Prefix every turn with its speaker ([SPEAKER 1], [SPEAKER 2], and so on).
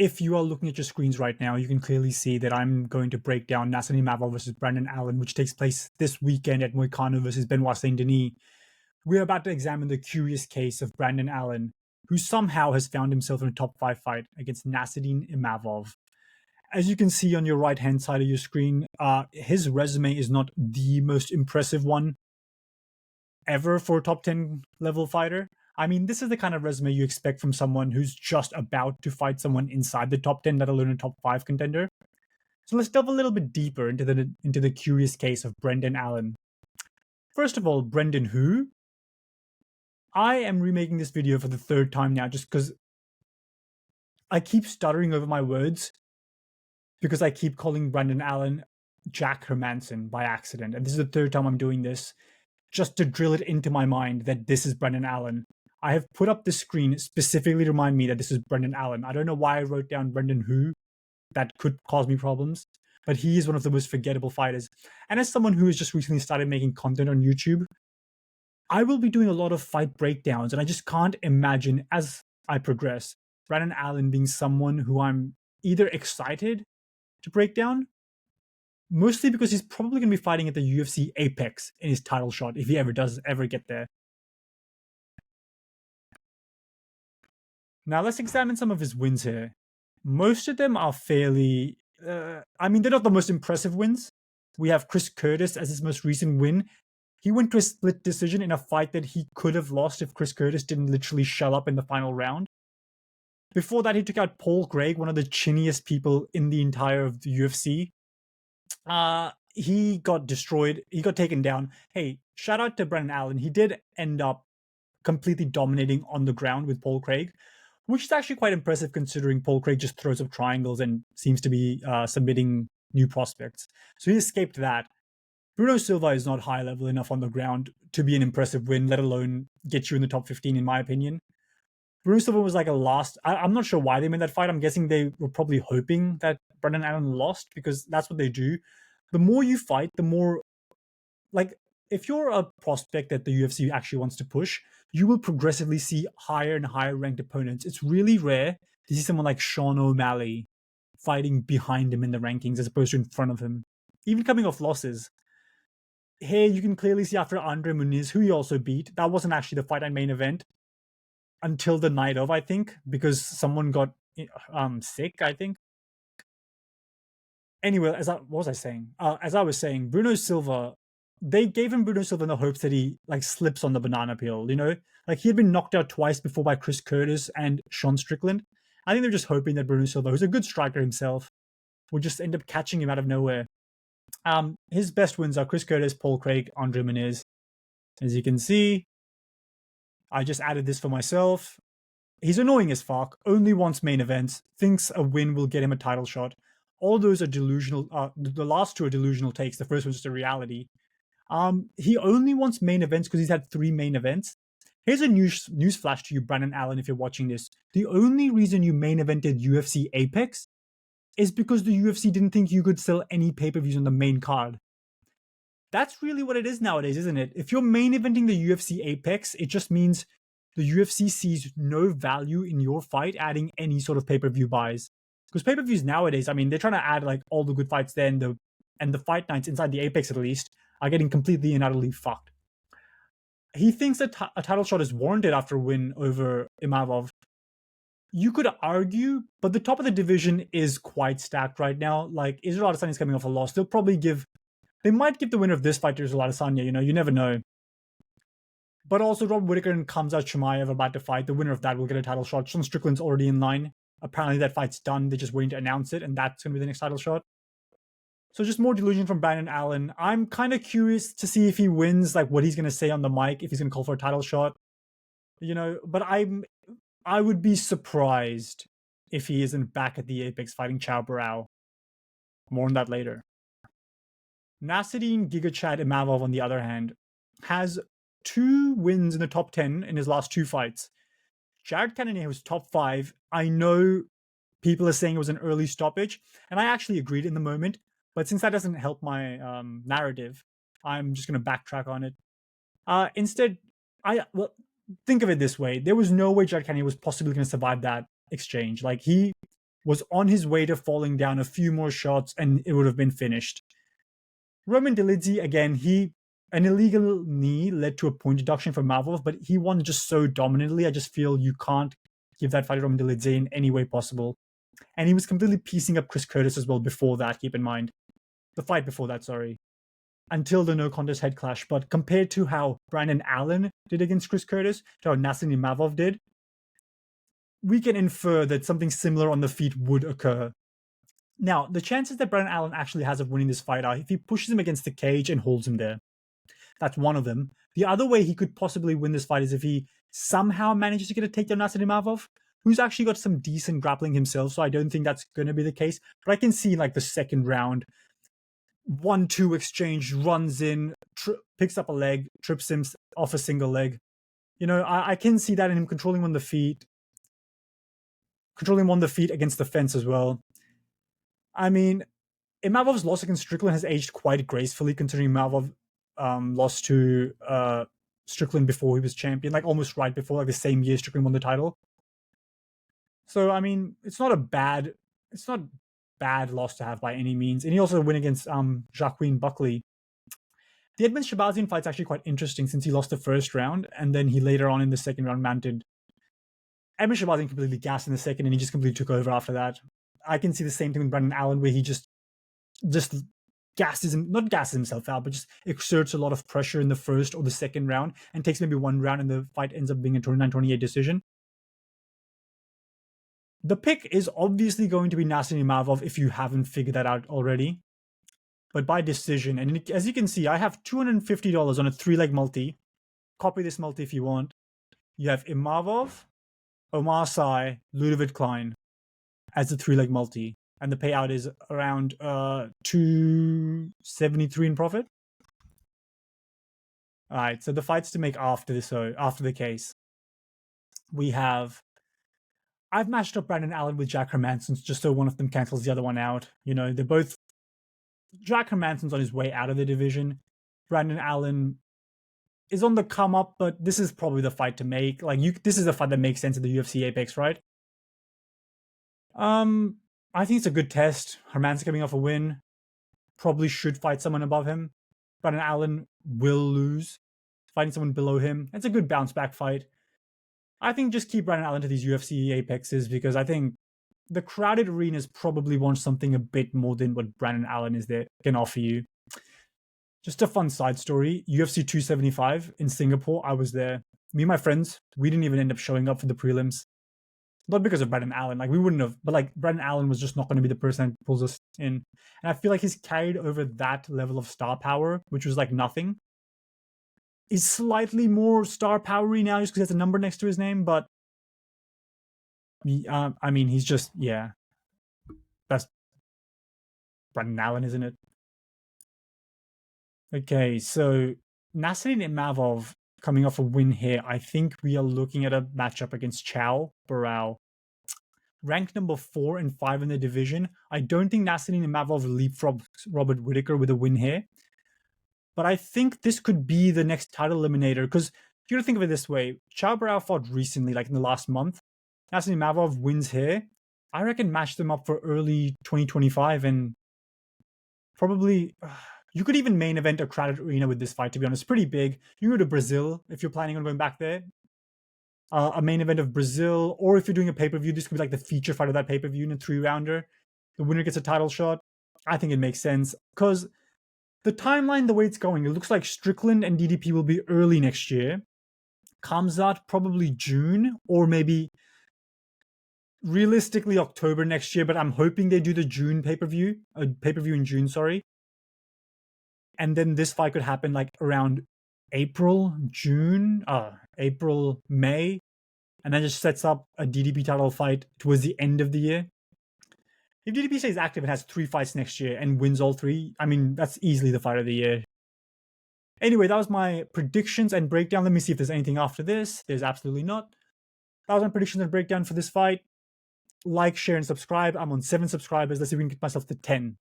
[SPEAKER 1] if you are looking at your screens right now, you can clearly see that I'm going to break down Nassourdine Imavov versus Brenden Allen, which takes place this weekend at Moicano versus Benoit Denis. We're about to examine the curious case of Brenden Allen, who somehow has found himself in a top 5 fight against Nassourdine Imavov. As you can see on your right-hand side of your screen, his resume is not the most impressive one ever for a top 10 level fighter. I mean, this is the kind of resume you expect from someone who's just about to fight someone inside the top 10, let alone a top 5 contender. So let's delve a little bit deeper into the curious case of Brenden Allen. First of all, Brenden who? I am remaking this video for the 3rd time now just because I keep stuttering over my words because I keep calling Brenden Allen Jack Hermanson by accident. And this is the 3rd time I'm doing this just to drill it into my mind that this is Brenden Allen. I have put up this screen specifically to remind me that this is Brenden Allen. I don't know why I wrote down Brenden who. That could cause me problems. But he is one of the most forgettable fighters. And as someone who has just recently started making content on YouTube, I will be doing a lot of fight breakdowns, and I just can't imagine, as I progress, Brenden Allen being someone who I'm either excited to break down, mostly because he's probably going to be fighting at the UFC Apex in his title shot, if he ever does ever get there. Now let's examine some of his wins here. Most of them are fairly... they're not the most impressive wins. We have Chris Curtis as his most recent win. He went to a split decision in a fight that he could have lost if Chris Curtis didn't literally shell up in the final round. Before that, he took out Paul Craig, one of the chinniest people in the entire of the UFC. He got destroyed. He got taken down. Hey, shout out to Brenden Allen. He did end up completely dominating on the ground with Paul Craig, which is actually quite impressive considering Paul Craig just throws up triangles and seems to be submitting new prospects. So he escaped that. Bruno Silva is not high level enough on the ground to be an impressive win, let alone get you in the top 15, in my opinion. Bruno Silva was like a last... I'm not sure why they made that fight. I'm guessing they were probably hoping that Brenden Allen lost because that's what they do. The more you fight, the more... Like, if you're a prospect that the UFC actually wants to push, you will progressively see higher and higher ranked opponents. It's really rare to see someone like Sean O'Malley fighting behind him in the rankings as opposed to in front of him, even coming off losses. Here, you can clearly see after Andre Muniz, who he also beat, that wasn't actually the fight and main event until the night of, I think, because someone got sick, I think. Anyway, what was I saying? As I was saying, Bruno Silva, they gave him Bruno Silva in the hopes that he like slips on the banana peel, you know? Like he had been knocked out twice before by Chris Curtis and Sean Strickland. I think they're just hoping that Bruno Silva, who's a good striker himself, would just end up catching him out of nowhere. His best wins are Chris Curtis, Paul Craig, Andre Muniz. As you can see, I just added this for myself. He's annoying as fuck, only wants main events, thinks a win will get him a title shot. All those are delusional. The last 2 are delusional takes. The first one's just a reality. He only wants main events because he's had 3 main events. Here's a news flash to you, Brenden Allen, if you're watching this. The only reason you main evented UFC Apex is because the UFC didn't think you could sell any pay-per-views on the main card. That's really what it is nowadays, isn't it? If you're main eventing the UFC Apex, it just means the UFC sees no value in your fight adding any sort of pay-per-view buys. Because pay-per-views nowadays, I mean, they're trying to add like all the good fights there, and the fight nights inside the Apex at least are getting completely and utterly fucked. He thinks that a title shot is warranted after a win over Imavov. You could argue, but the top of the division is quite stacked right now. Like, Israel Adesanya is coming off a loss. They might give the winner of this fight to Israel Adesanya, you know, you never know. But also, Rob Whittaker and Khamzat Chimaev are about to fight. The winner of that will get a title shot. Sean Strickland's already in line. Apparently that fight's done. They're just waiting to announce it, and that's going to be the next title shot. So just more delusion from Brenden Allen. I'm kind of curious to see if he wins, like what he's going to say on the mic, if he's going to call for a title shot. You know, but I would be surprised if he isn't back at the Apex fighting Chow Barao. More on that later. Nassourdine Gigachad Imavov, on the other hand, has 2 wins in the top 10 in his last 2 fights. Jared Cannonier was top 5. I know people are saying it was an early stoppage, and I actually agreed in the moment, but since that doesn't help my narrative, I'm just going to backtrack on it. Instead, think of it this way. There was no way Jared Cannonier was possibly going to survive that exchange. Like, he was on his way to falling down a few more shots and it would have been finished. Roman Dolidze, again, an illegal knee led to a point deduction for Imavov, but he won just so dominantly. I just feel you can't give that fight to Roman Dolidze in any way possible. And he was completely piecing up Chris Curtis as well before that, keep in mind. The fight before that, sorry. Until the no contest head clash. But compared to how Brenden Allen did against Chris Curtis, to how Nassourdine Imavov did, we can infer that something similar on the feet would occur. Now, the chances that Brenden Allen actually has of winning this fight are if he pushes him against the cage and holds him there. That's one of them. The other way he could possibly win this fight is if he somehow manages to get a takedown Nassourdine Imavov, who's actually got some decent grappling himself, so I don't think that's going to be the case. But I can see like the second round, 1-2 exchange, runs in, picks up a leg, trips him off a single leg. You know, I can see that in him controlling on the feet against the fence as well. I mean, Imavov's loss against Strickland has aged quite gracefully, considering Imavov lost to Strickland before he was champion, like almost right before, like the same year Strickland won the title. So, I mean, it's not bad loss to have by any means. And he also win against Jacqueline Buckley. The Edmund Shabazian fight's actually quite interesting since he lost the first round, and then he later on in the second round mounted. Edmund Shabazian completely gassed in the second, and he just completely took over after that. I can see the same thing with Brenden Allen, where he just not gasses himself out, but just exerts a lot of pressure in the first or the second round and takes maybe one round and the fight ends up being a 29-28 decision. The pick is obviously going to be Nassourdine Imavov if you haven't figured that out already. But by decision, and as you can see, I have $250 on a 3-leg multi. Copy this multi if you want. You have Imavov, Omar Sy, Ludovic Klein as the 3-leg multi. And the payout is around $273 in profit. All right, so the fights to make after this, so after the case, I've matched up Brenden Allen with Jack Hermansson just so one of them cancels the other one out. You know, they're both. Jack Hermansson's on his way out of the division. Brenden Allen is on the come up, but this is probably the fight to make. This is a fight that makes sense at the UFC Apex, right? I think it's a good test. Hermansson coming off a win. Probably should fight someone above him. Brenden Allen will lose. Fighting someone below him. It's a good bounce back fight. I think just keep Brenden Allen to these UFC Apexes because I think the crowded arenas probably want something a bit more than what Brenden Allen can offer you. Just a fun side story. UFC 275 in Singapore, I was there. Me and my friends, we didn't even end up showing up for the prelims. Not because of Brenden Allen, we wouldn't have, but Brenden Allen was just not going to be the person that pulls us in. And I feel like he's carried over that level of star power, which was nothing. He's slightly more star powery now just because he has a number next to his name, but I mean, he's just, yeah. That's Brenden Allen, isn't it? Okay, so Nassourdine Imavov coming off a win here. I think we are looking at a matchup against Chow Barao. Ranked number 4 and 5 in the division. I don't think Nassourdine Imavov leapfrogs Robert Whittaker with a win here. But I think this could be the next title eliminator because you gotta think of it this way. Chow Barao fought recently, in the last month. Nassourdine Imavov wins here. I reckon match them up for early 2025 and probably you could even main event a crowded arena with this fight, to be honest. Pretty big. You can go to Brazil if you're planning on going back there. A main event of Brazil, or if you're doing a pay-per-view, this could be the feature fight of that pay-per-view in a 3-rounder. The winner gets a title shot. I think it makes sense because the timeline, the way it's going, it looks like Strickland and DDP will be early next year. Khamzat probably June, or maybe realistically October next year, but I'm hoping they do the June pay-per-view in June, sorry. And then this fight could happen around April, May, and then just sets up a DDP title fight towards the end of the year. If DDP stays active and has 3 fights next year and wins all 3, I mean, that's easily the fight of the year. Anyway, that was my predictions and breakdown. Let me see if there's anything after this. There's absolutely not. That was my predictions and breakdown for this fight. Like, share, and subscribe. I'm on 7 subscribers. Let's see if we can get myself to 10.